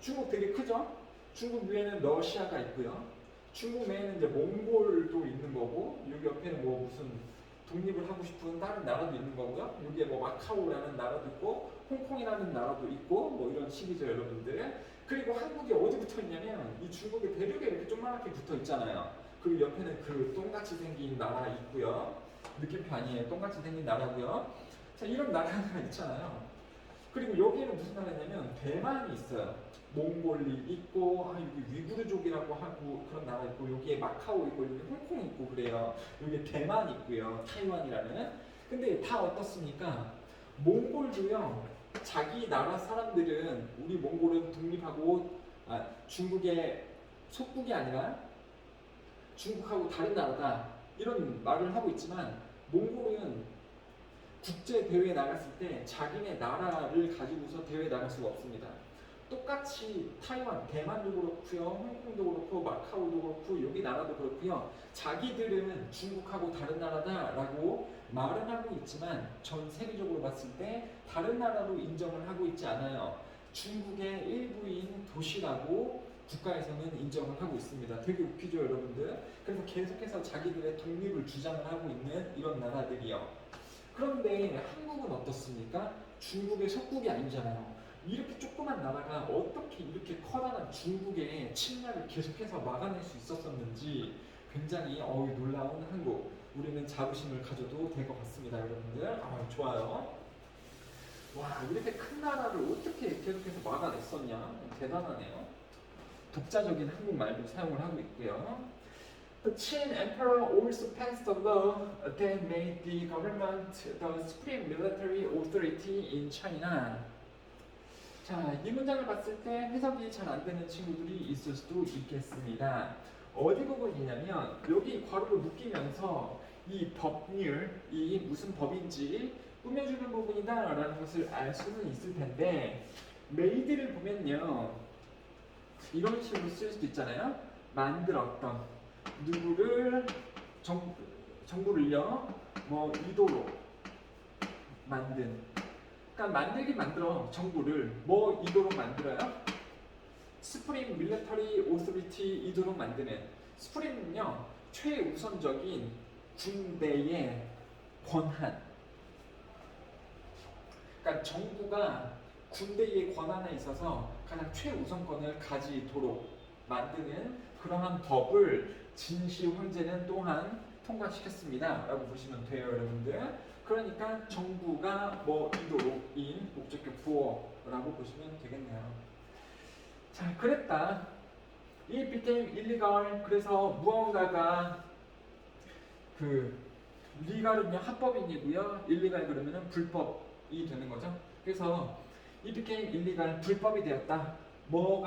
중국 되게 크죠? 중국 위에는 러시아가 있고요. 중국 내에는 이제 몽골도 있는 거고, 여기 옆에는 뭐 무슨 독립을 하고 싶은 다른 나라도 있는 거고요. 여기에 뭐 마카오라는 나라도 있고, 홍콩이라는 나라도 있고, 뭐 이런 식이죠, 여러분들. 그리고 한국이 어디 붙어 있냐면 이 중국의 대륙에 이렇게 조그맣게 붙어 있잖아요. 그리고 옆에는 그 똥같이 생긴 나라 있고요. 느낌표 아니에요. 똥같이 생긴 나라고요. 자, 이런 나라가 있잖아요. 그리고 여기에는 무슨 나라냐면 대만이 있어요. 몽골이 있고, 여기 위구르족이라고 하고 그런 나라 있고, 여기에 마카오 있고, 여기 홍콩 있고 그래요. 여기에 대만 있고요. 타이완이라는. 근데 다 어떻습니까? 몽골도요. 자기 나라 사람들은 우리 몽골은 독립하고 중국의 속국이 아니라 중국하고 다른 나라다 이런 말을 하고 있지만 몽골은 국제 대회에 나갔을 때 자기네 나라를 가지고서 대회에 나갈 수가 없습니다. 똑같이 타이완, 대만도 그렇고요, 홍콩도 그렇고, 마카오도 그렇고, 여기 나라도 그렇고요. 자기들은 중국하고 다른 나라다라고 말은 하고 있지만 전 세계적으로 봤을 때 다른 나라로 인정을 하고 있지 않아요. 중국의 일부인 도시라고 국가에서는 인정을 하고 있습니다. 되게 웃기죠, 여러분들? 그래서 계속해서 자기들의 독립을 주장을 하고 있는 이런 나라들이요. 그런데 한국은 어떻습니까? 중국의 속국이 아니잖아요. 이렇게 조그만 나라가 어떻게 이렇게 커다란 중국의 침략을 계속해서 막아낼 수 있었었는지 굉장히 놀라운 한국. 우리는 자부심을 가져도 될 것 같습니다, 여러분들. 좋아요. 와, 이렇게 큰 나라를 어떻게 계속해서 막아냈었냐? 대단하네요. 독자적인 한국말도 사용을 하고 있고요. The Qin Emperor also passed a law that made the government the supreme military authority in China. 자, 이 문장을 봤을 때 해석이 잘 안 되는 친구들이 있을 수도 있겠습니다. 어디 부분이냐면 여기 괄호를 묶이면서 이 법률, 이 무슨 법인지 꾸며주는 부분이다라는 것을 알 수는 있을 텐데 made를 보면요 이런 식으로 쓸 수도 있잖아요. 만들었던 누구를 정부를요 뭐 의도로 만든. 그러니까 만들긴 만들어. 정부를 뭐 이도록 만들어요? 스프림 밀리터리 오소리티 이도록 만드는. 스프림은요 최우선적인 군대의 권한. 그러니까 정부가 군대의 권한에 있어서 가장 최우선권을 가지도록 만드는 그러한 법을 진시 황제는 또한 통과시켰습니다 라고 보시면 돼요, 여러분들. 그러니까 정부가 뭐 이도록인 목적격 부어라고 보시면 되겠네요. 자, 그랬다. It became illegal. 그래서 무언가가 legal은요 합법인이고요. illegal 그러면은 불법이 되는 거죠. 그래서 it became illegal. 불법이 되었다. 뭐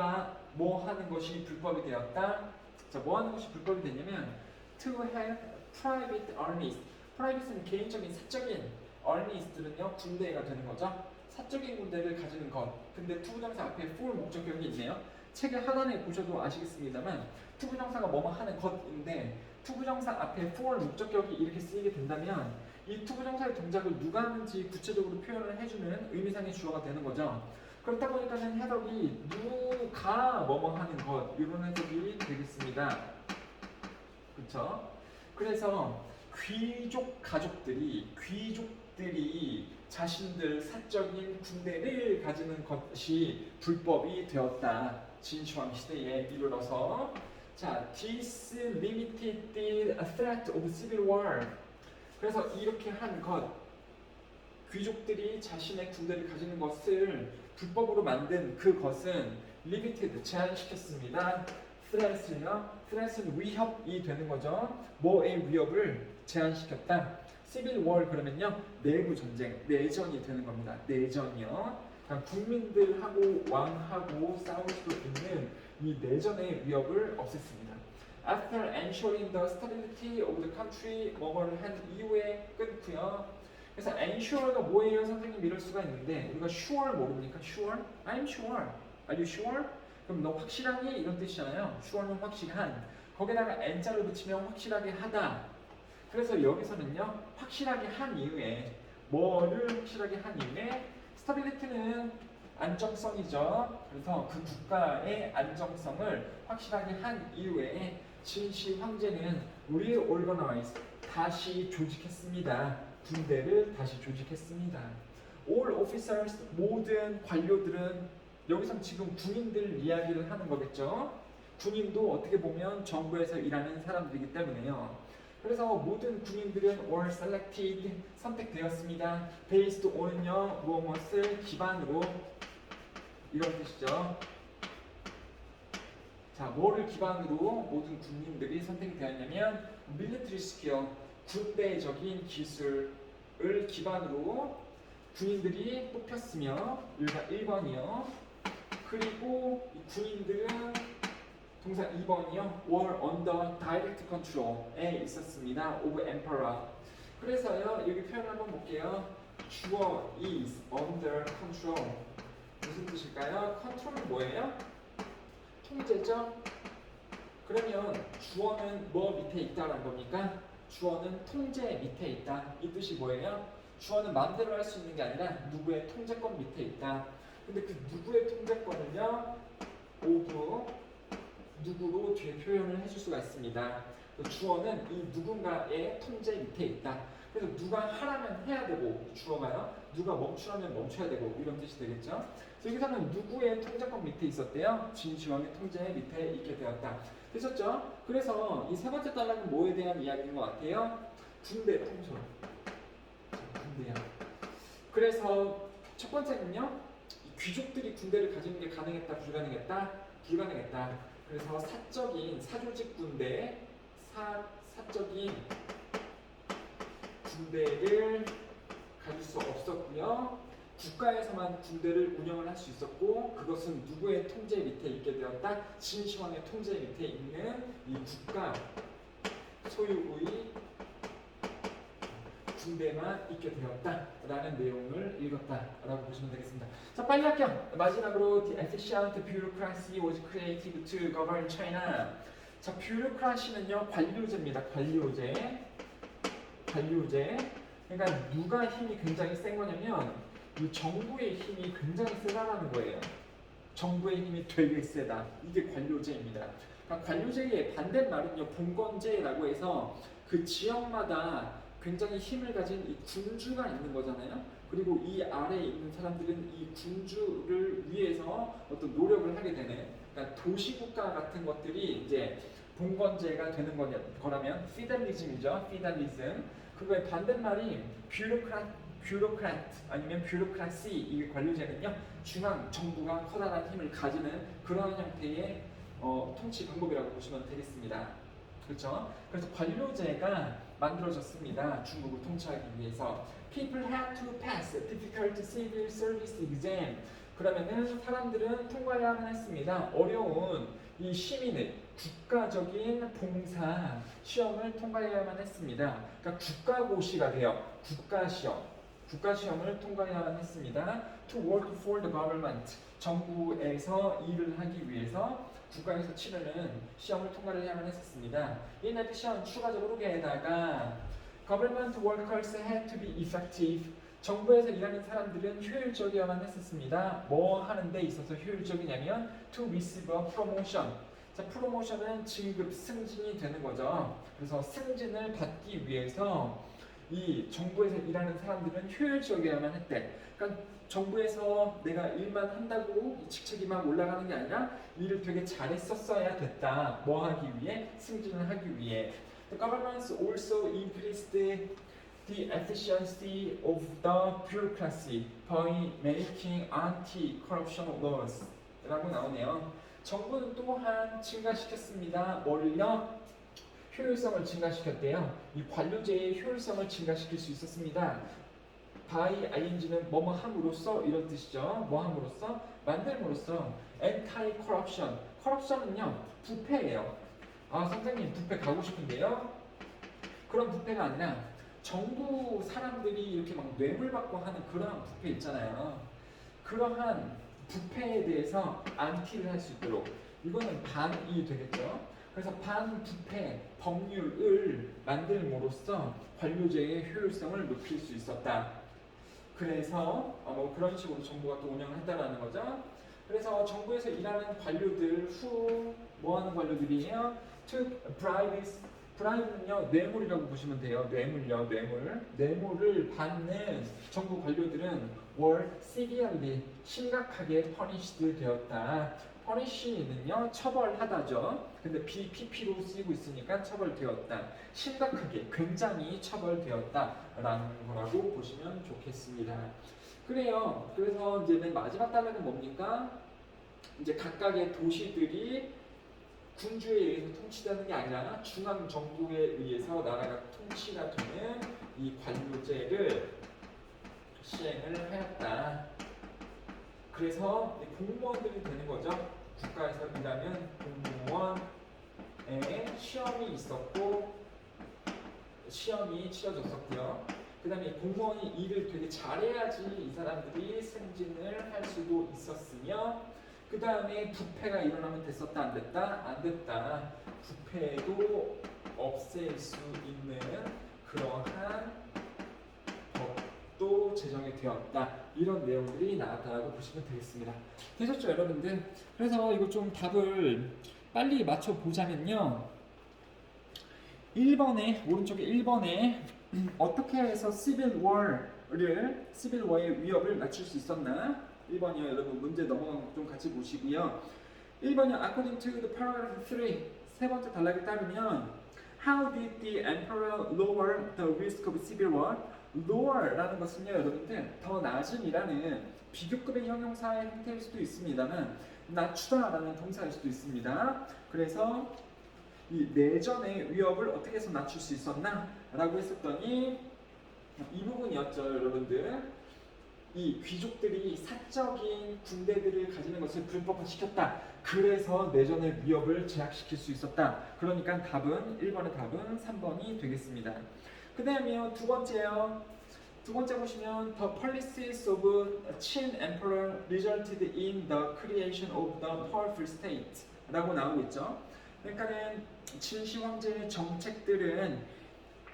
하는 것이 불법이 되었다. 자, 뭐 하는 것이 불법이 됐냐면 to have private armies. 프라이빗은 개인적인 사적인, earnest는요 군대가 되는 거죠. 사적인 군대를 가지는 것. 근데 투부정사 앞에 for 목적격이 있네요. 책의 하단에 보셔도 아시겠습니다만 투부정사가 뭐뭐 하는 것인데 투부정사 앞에 for 목적격이 이렇게 쓰이게 된다면 이 투부정사의 동작을 누가 하는지 구체적으로 표현을 해주는 의미상의 주어가 되는 거죠. 그렇다 보니까는 해석이 누가 뭐뭐 하는 것 이런 해석이 되겠습니다. 그렇죠? 그래서 귀족들이 자신들 사적인 군대를 가지는 것이 불법이 되었다. 진시황 시대에 이르러서 자, this limited the threat of civil war. 그래서 이렇게 한 것, 귀족들이 자신의 군대를 가지는 것을 불법으로 만든 그것은 limited, 제한시켰습니다. threat은요, threat은 위협이 되는 거죠. 뭐의 위협을 제한시켰다. civil war 그러면요 내부 전쟁, 내전이 되는 겁니다. 내전이요. 그러니까 국민들하고 왕하고 싸울 수도 있는 이 내전의 위협을 없앴습니다. After ensuring the stability of the country, 뭐를 한 이후에 끊고요. 그래서 ensure가 뭐예요? 선생님 이럴 수가 있는데 우리가 sure 모릅니까? sure? I'm sure. Are you sure? 그럼 너 확실하니? 이런 뜻이잖아요. sure는 확실한. 거기다가 n자를 붙이면 확실하게 하다. 그래서 여기서는요 확실하게 한 이후에 뭐를 확실하게 한 이후에 stability는 안정성이죠. 그래서 그 국가의 안정성을 확실하게 한 이후에 진시 황제는 reorganize 다시 조직했습니다. 군대를 다시 조직했습니다. All officers 모든 관료들은 여기서 지금 군인들 이야기를 하는 거겠죠. 군인도 어떻게 보면 정부에서 일하는 사람들이기 때문에요. 그래서 모든 군인들은 were selected 선택되었습니다. based on은요 무엇을 기반으로 이런 뜻이죠. 자, 뭐를 기반으로 모든 군인들이 선택이 되었냐면 military skill 군대적인 기술을 기반으로 군인들이 뽑혔으며 1번이요. 그리고 이 군인들은 동사 2번이요. were under direct control에 있었습니다. of emperor. 그래서요. 여기 표현 한번 볼게요. 주어 is under control. 무슨 뜻일까요? 컨트롤은 뭐예요? 통제죠? 그러면 주어는 뭐 밑에 있다라는 겁니까? 주어는 통제 밑에 있다. 이 뜻이 뭐예요? 주어는 마음대로 할 수 있는 게 아니라 누구의 통제권 밑에 있다. 근데 그 누구의 통제권을요? of 누구로 뒤에 표현을 해줄 수가 있습니다. 주어는 이 누군가의 통제 밑에 있다. 그래서 누가 하라면 해야 되고 주어가요. 누가 멈추라면 멈춰야 되고 이런 뜻이 되겠죠. 그래서 여기서는 누구의 통제권 밑에 있었대요? 진시황의 통제 밑에 있게 되었다. 되셨죠? 그래서 이 세 번째 단락은 뭐에 대한 이야기인 것 같아요? 군대 통솔. 군대야. 그래서 첫 번째는요. 귀족들이 군대를 가지는 게 가능했다, 불가능했다? 불가능했다. 그래서 사적인 사조직 군대, 사적인 군대를 가질 수 없었고요. 국가에서만 군대를 운영을 할 수 있었고 그것은 누구의 통제 밑에 있게 되었다? 진시황의 통제 밑에 있는 이 국가 소유의 군대만 있게 되었다라는 내용을 읽었다라고 보시면 되겠습니다. 자, 빨리 할게요. 마지막으로 the efficient bureaucracy was created to govern China. 자, bureaucracy는요 관료제입니다. 관료제. 그러니까 누가 힘이 굉장히 센 거냐면 이 정부의 힘이 굉장히 세다라는 거예요. 정부의 힘이 되게 세다. 이게 관료제입니다. 그러니까 관료제의 반대말은요 봉건제라고 해서 그 지역마다 굉장히 힘을 가진 이 군주가 있는 거잖아요. 그리고 이 아래에 있는 사람들은 이 군주를 위해서 어떤 노력을 하게 되는. 그러니까 도시국가 같은 것들이 이제 봉건제가 되는 거라면 피달리즘이죠. 피달리즘. 그거의 반대말이 뷰로크라트 아니면 뷰로크라시. 이 관료제는요 중앙 정부가 커다란 힘을 가지는 그런 형태의 통치 방법이라고 보시면 되겠습니다. 그렇죠? 그래서 관료제가 만들어졌습니다. 중국을 통치하기 위해서. People had to pass a difficult civil service exam. 그러면은 사람들은 통과해야만 했습니다. 어려운 이 시민의 국가적인 봉사 시험을 통과해야만 했습니다. 그러니까 국가고시가 돼요. 국가시험을 통과해야만 했습니다. To work for the government. 정부에서 일을 하기 위해서 국가에서 치르는 시험을 통과를 해야만 했었습니다. In addition, 추가적으로 게다가 government workers had to be effective. 정부에서 일하는 사람들은 효율적이어야만 했었습니다. 뭐 하는 데 있어서 효율적이냐면 to receive a promotion. 자, 프로모션은 진급, 승진이 되는 거죠. 그래서 승진을 받기 위해서 이 정부에서 일하는 사람들은 효율적이어야만 했대. 그러니까 정부에서 내가 일만 한다고 이 직책이 막 올라가는 게 아니라 일을 되게 잘했었어야 됐다. 뭐 하기 위해? 승진을 하기 위해. The governments also increased the efficiency of the bureaucracy by making anti-corruption laws 라고 나오네요. 정부는 또한 증가시켰습니다. 뭘요? 효율성을 증가시켰대요. 이 관료제의 효율성을 증가시킬 수 있었습니다. by ing는 뭐뭐 함으로써 이런 뜻이죠. 뭐 함으로써? 만들므로써. anti corruption. corruption은요 부패예요. 아 선생님 부패 가고 싶은데요. 그런 부패가 아니라 정부 사람들이 이렇게 막 뇌물 받고 하는 그러한 부패 있잖아요. 그러한 부패에 대해서 안티를 할 수 있도록 이거는 반이 되겠죠. 그래서 반부패 법률을 만들므로써 관료제의 효율성을 높일 수 있었다. 그래서 뭐 그런 식으로 정부가 또 운영을 했다라는 거죠. 그래서 정부에서 일하는 관료들 후 뭐하는 관료들이에요? took bribes. 브라이브는요 뇌물이라고 보시면 돼요. 뇌물요 뇌물. 뇌물을 받는 정부 관료들은 were severely 심각하게 punished 되었다. punish는요 처벌하다죠. 근데 BPP로 쓰이고 있으니까 처벌되었다. 심각하게 굉장히 처벌되었다라는 거라고 보시면 좋겠습니다. 그래요. 그래서 이제 맨 마지막 단락은 뭡니까? 이제 각각의 도시들이 군주에 의해서 통치되는 게 아니라 중앙 정부에 의해서 나라가 통치가 되는 이 관료제를 시행을 하였다. 그래서 공무원들이 되는 거죠. 국가에서 일하면 공무원에 시험이 있었고 시험이 치러졌었고요. 그 다음에 공무원이 일을 되게 잘해야지 이 사람들이 승진을 할 수도 있었으며 그 다음에 부패가 일어나면 됐었다 안 됐다? 안 됐다. 부패도 없앨 수 있는 그러한 법도 제정이 되었다. 이런 내용들이 나왔다라고 보시면 되겠습니다. 되셨죠 여러분들? 그래서 이거 좀 답을 빨리 맞춰보자면요. 1번에 오른쪽에 1번에 어떻게 해서 시빌 워의 위협을 낮출 수 있었나? 1번이요. 여러분 문제 넘어가는 거 좀 같이 보시고요. 1번이요. According to the paragraph 3 세 번째 단락에 따르면 How did the emperor lower the risk of civil war? lower라는 것은요. 여러분들 더 낮음이라는 비교급의 형용사의 형태일 수도 있습니다만 낮추다라는 동사일 수도 있습니다. 그래서 이 내전의 위협을 어떻게 해서 낮출 수 있었나? 라고 했었더니 이 부분이었죠. 여러분들 이 귀족들이 사적인 군대들을 가지는 것을 불법화시켰다. 그래서 내전의 위협을 제약시킬 수 있었다. 그러니까 답은 1번의 답은 3번이 되겠습니다. 그 다음에요. 두 번째요. 두 번째 보시면 The policies of Qin Emperor resulted in the creation of the powerful state 라고 나오고 있죠. 그러니까는 진시 황제의 정책들은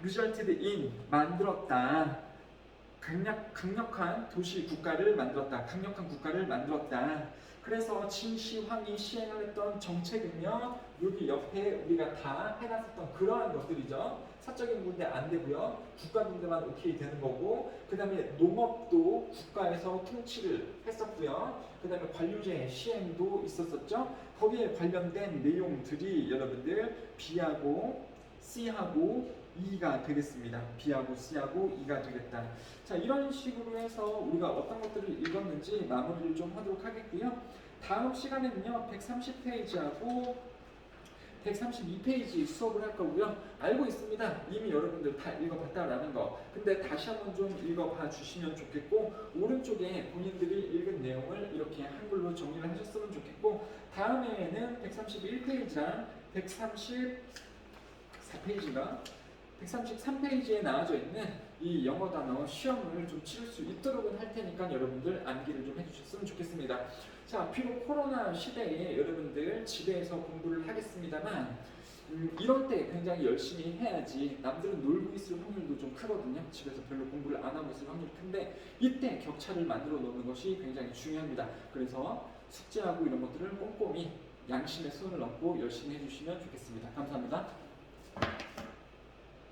resulted in 만들었다. 강력한 도시 국가를 만들었다. 강력한 국가를 만들었다. 그래서 진시황이 시행을 했던 정책은요. 여기 옆에 우리가 다 해놨었던 그러한 것들이죠. 사적인 군대 안 되고요. 국가 군대만 오케이 되는 거고 그 다음에 농업도 국가에서 통치를 했었고요. 그 다음에 관료제 시행도 있었었죠. 거기에 관련된 내용들이 여러분들 B하고 C하고 E가 되겠습니다. B하고 C하고 E가 되겠다. 자, 이런 식으로 해서 우리가 어떤 것들을 읽었는지 마무리를 좀 하도록 하겠고요. 다음 시간에는요. 130페이지하고 132페이지 수업을 할 거고요. 알고 있습니다. 이미 여러분들 다 읽어봤다라는 거. 근데 다시 한번 좀 읽어봐 주시면 좋겠고 오른쪽에 본인들이 읽은 내용을 이렇게 한글로 정리를 하셨으면 좋겠고 다음에는 131페이지랑 134페이지가 133페이지에 나와져 있는 이 영어 단어 시험을 좀 치를 수 있도록 할 테니까 여러분들 암기를 좀 해주셨으면 좋겠습니다. 자, 비록 코로나 시대에 여러분들 집에서 공부를 하겠습니다만 이럴 때 굉장히 열심히 해야지. 남들은 놀고 있을 확률도 좀 크거든요. 집에서 별로 공부를 안 하고 있을 확률이 큰데 이때 격차를 만들어 놓는 것이 굉장히 중요합니다. 그래서 숙제하고 이런 것들을 꼼꼼히 양심의 손을 얹고 열심히 해주시면 좋겠습니다. 감사합니다.